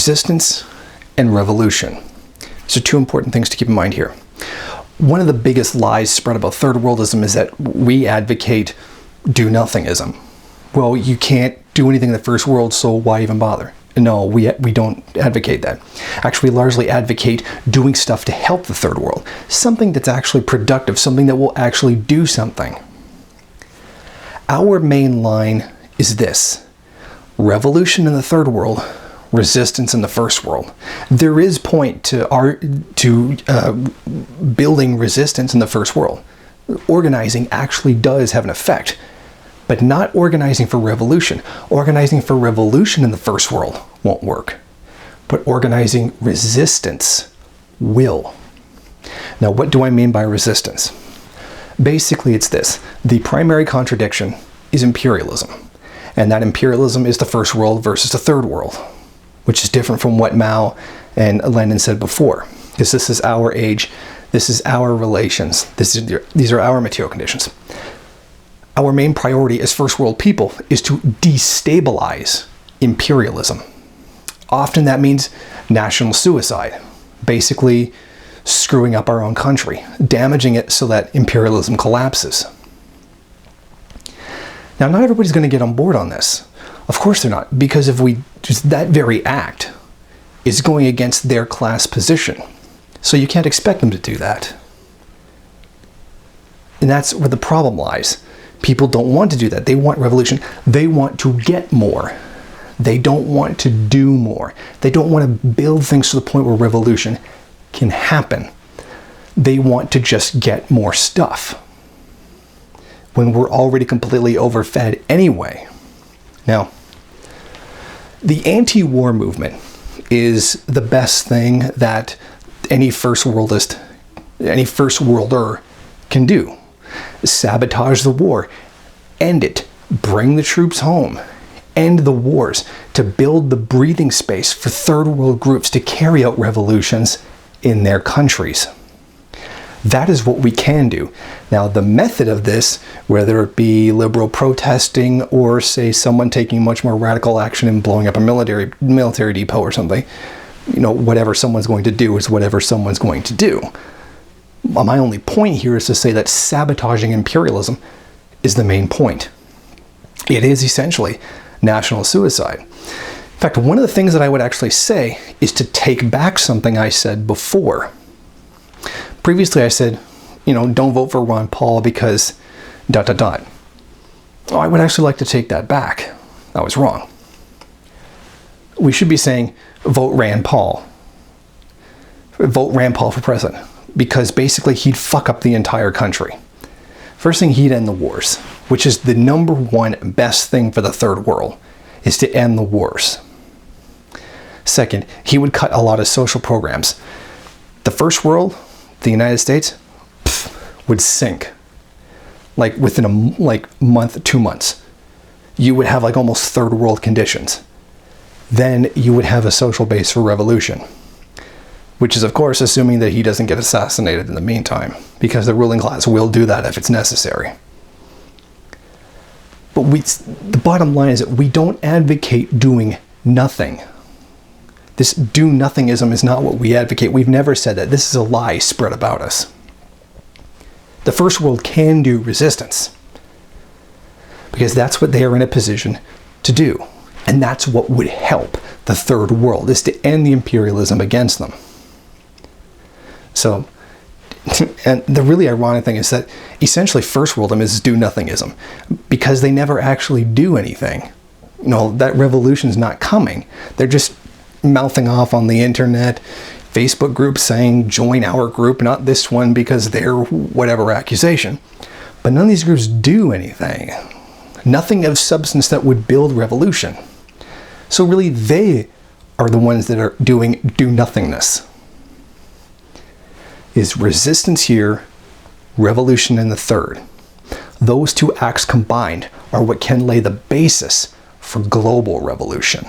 resistance and revolution. So two important things to keep in mind here. One of the biggest lies spread about third worldism is that we advocate do-nothingism. Well, you can't do anything in the first world, so why even bother? No, we don't advocate that. Actually, we largely advocate doing stuff to help the third world. Something that's actually productive, something that will actually do something. Our main line is this: revolution in the third world, resistance in the first world. There is point to building resistance in the first world. Organizing actually does have an effect, but not organizing for revolution. Organizing for revolution in the first world won't work, but organizing resistance will. Now, what do I mean by resistance? Basically, it's this: the primary contradiction is imperialism, and that imperialism is the first world versus the third world, which is different from what Mao and Lenin said before, because this is our age, this is our relations, these are our material conditions. Our main priority as first world people is to destabilize imperialism. Often that means national suicide, basically screwing up our own country, damaging it so that imperialism collapses. Now, not everybody's going to get on board on this. Of course they're not, because if we just that very act is going against their class position. So you can't expect them to do that. And that's where the problem lies. People don't want to do that. They want revolution. They want to get more. They don't want to do more. They don't want to build things to the point where revolution can happen. They want to just get more stuff when we're already completely overfed anyway. Now, the anti-war movement is the best thing that any first worlder can do. Sabotage the war, end it, bring the troops home, end the wars, to build the breathing space for third world groups to carry out revolutions in their countries. That is what we can do. Now, the method of this, whether it be liberal protesting or, say, someone taking much more radical action and blowing up a military depot or something, whatever someone's going to do is whatever someone's going to do. My only point here is to say that sabotaging imperialism is the main point. It is essentially national suicide. In fact, one of the things that I would actually say is to take back something I said before. Previously I said, don't vote for Ron Paul because ... Oh, I would actually like to take that back. I was wrong. We should be saying, vote Rand Paul. Vote Rand Paul for president, because basically he'd fuck up the entire country. First thing, he'd end the wars, which is the number one best thing for the third world, is to end the wars. Second, he would cut a lot of social programs. The first world, the United States, would sink. Like within a month, 2 months. You would have almost third world conditions. Then you would have a social base for revolution. Which is, of course, assuming that he doesn't get assassinated in the meantime, because the ruling class will do that if it's necessary. But the bottom line is that we don't advocate doing nothing. This do-nothingism is not what we advocate. We've never said that. This is a lie spread about us. The first world can do resistance, because that's what they are in a position to do. And that's what would help the third world, is to end the imperialism against them. So, and the really ironic thing is that essentially first worldism is do-nothingism, because they never actually do anything. That revolution's not coming. They're just mouthing off on the internet, Facebook groups saying, join our group, not this one because they're whatever accusation. But none of these groups do anything. Nothing of substance that would build revolution. So really, they are the ones that are doing do-nothingness. Is resistance here, revolution in the third. Those two acts combined are what can lay the basis for global revolution.